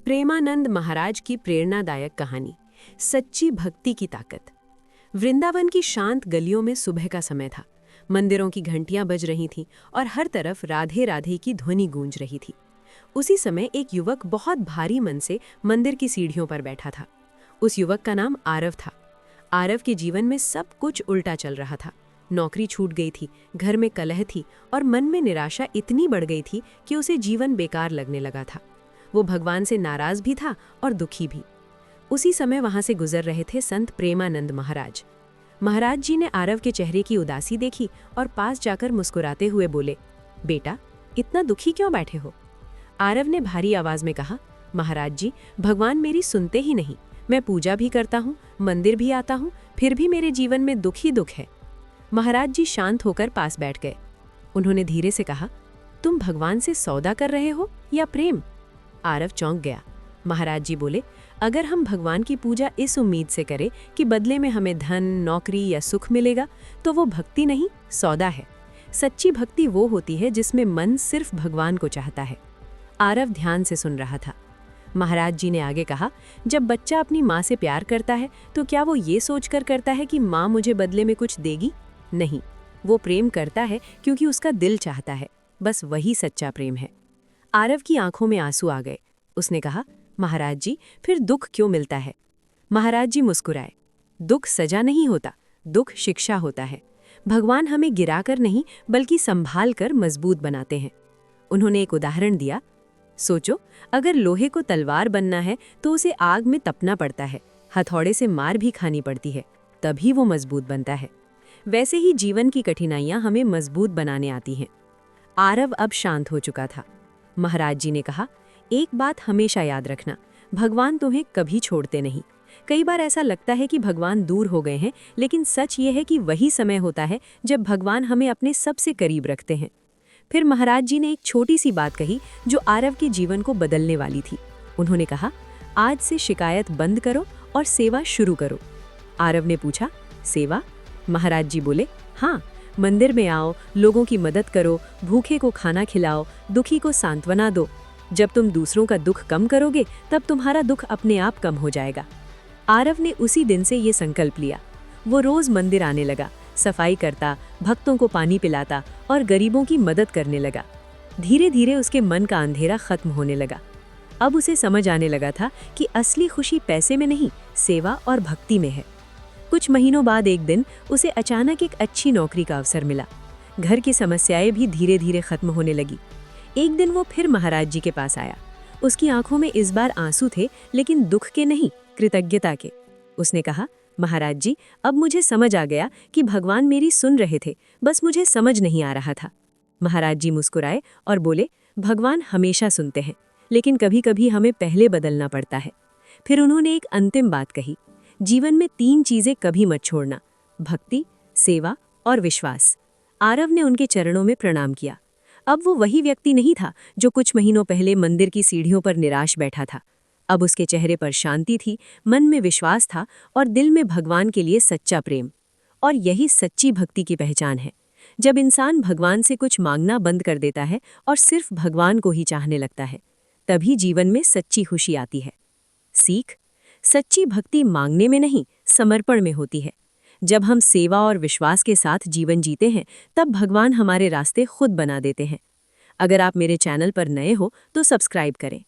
प्रेमानंद महाराज की प्रेरणादायक कहानी, सच्ची भक्ति की ताकत। वृंदावन की शांत गलियों में सुबह का समय था। मंदिरों की घंटियां बज रही थीं और हर तरफ राधे राधे की ध्वनि गूंज रही थी। उसी समय एक युवक बहुत भारी मन से मंदिर की सीढ़ियों पर बैठा था। उस युवक का नाम आरव था। आरव के जीवन में सब कुछ उल्टा चल रहा था। नौकरी छूट गई थी, घर में कलह थी और मन में निराशा इतनी बढ़ गई थी कि उसे जीवन बेकार लगने लगा था। वो भगवान से नाराज भी था और दुखी भी। उसी समय वहां से गुजर रहे थे संत प्रेमानंद महाराज। महाराज जी ने आरव के चेहरे की उदासी देखी और पास जाकर मुस्कुराते हुए बोले, बेटा, इतना दुखी क्यों बैठे हो? आरव ने भारी आवाज में कहा, महाराज जी, भगवान मेरी सुनते ही नहीं। मैं पूजा भी करता हूँ, मंदिर भी आता हूँ, फिर भी मेरे जीवन में दुख ही दुख है। महाराज जी शांत होकर पास बैठ गए। उन्होंने धीरे से कहा, तुम भगवान से सौदा कर रहे हो या प्रेम? आरव चौंक गया। महाराज जी बोले, अगर हम भगवान की पूजा इस उम्मीद से करें कि बदले में हमें धन, नौकरी या सुख मिलेगा, तो वो भक्ति नहीं, सौदा है। सच्ची भक्ति वो होती है जिसमें मन सिर्फ भगवान को चाहता है। आरव ध्यान से सुन रहा था। महाराज जी ने आगे कहा, जब बच्चा अपनी माँ से प्यार करता है तो क्या वो ये सोचकर करता है कि माँ मुझे बदले में कुछ देगी? नहीं, वो प्रेम करता है क्योंकि उसका दिल चाहता है। बस वही सच्चा प्रेम है। आरव की आंखों में आंसू आ गए। उसने कहा, महाराज जी, फिर दुख क्यों मिलता है? महाराज जी मुस्कुराए। दुख सजा नहीं होता, दुख शिक्षा होता है। भगवान हमें गिराकर नहीं बल्कि संभाल कर मजबूत बनाते हैं। उन्होंने एक उदाहरण दिया, सोचो, अगर लोहे को तलवार बनना है तो उसे आग में तपना पड़ता है, हथौड़े से मार भी खानी पड़ती है, तभी वो मजबूत बनता है। वैसे ही जीवन की कठिनाइयां हमें मजबूत बनाने आती हैं। आरव अब शांत हो चुका था। महाराज जी ने कहा, एक बात हमेशा याद रखना, भगवान तुम्हें कभी छोड़ते नहीं। कई बार ऐसा लगता है कि भगवान दूर हो गए हैं, लेकिन सच ये है कि वही समय होता है जब भगवान हमें अपने सबसे करीब रखते हैं। फिर महाराज जी ने एक छोटी सी बात कही जो आरव के जीवन को बदलने वाली थी। उन्होंने कहा, आज से शिकायत बंद करो और सेवा शुरू करो। आरव ने पूछा, सेवा? महाराज जी बोले, हाँ, मंदिर में आओ, लोगों की मदद करो, भूखे को खाना खिलाओ, दुखी को सांत्वना दो। जब तुम दूसरों का दुख कम करोगे तब तुम्हारा दुख अपने आप कम हो जाएगा। आरव ने उसी दिन से ये संकल्प लिया। वो रोज मंदिर आने लगा, सफाई करता, भक्तों को पानी पिलाता और गरीबों की मदद करने लगा। धीरे धीरे उसके मन का अंधेरा खत्म होने लगा। अब उसे समझ आने लगा था कि असली खुशी पैसे में नहीं, सेवा और भक्ति में है। कुछ महीनों बाद एक दिन उसे अचानक एक अच्छी नौकरी का अवसर मिला। घर की समस्याएं भी धीरे धीरे खत्म होने लगी। एक दिन वो फिर महाराज जी के पास आया। उसकी आंखों में इस बार आंसू थे, लेकिन दुख के नहीं, कृतज्ञता के। उसने कहा, महाराज जी, अब मुझे समझ आ गया कि भगवान मेरी सुन रहे थे, बस मुझे समझ नहीं आ रहा था। महाराज जी मुस्कुराए और बोले, भगवान हमेशा सुनते हैं, लेकिन कभी कभी हमें पहले बदलना पड़ता है। फिर उन्होंने एक अंतिम बात कही, जीवन में 3 चीजें कभी मत छोड़ना, भक्ति, सेवा और विश्वास। आरव ने उनके चरणों में प्रणाम किया। अब वो वही व्यक्ति नहीं था जो कुछ महीनों पहले मंदिर की सीढ़ियों पर निराश बैठा था। अब उसके चेहरे पर शांति थी, मन में विश्वास था और दिल में भगवान के लिए सच्चा प्रेम। और यही सच्ची भक्ति की पहचान है। जब इंसान भगवान से कुछ मांगना बंद कर देता है और सिर्फ भगवान को ही चाहने लगता है, तभी जीवन में सच्ची खुशी आती है। सीख, सच्ची भक्ति मांगने में नहीं, समर्पण में होती है। जब हम सेवा और विश्वास के साथ जीवन जीते हैं, तब भगवान हमारे रास्ते खुद बना देते हैं। अगर आप मेरे चैनल पर नए हो तो सब्सक्राइब करें।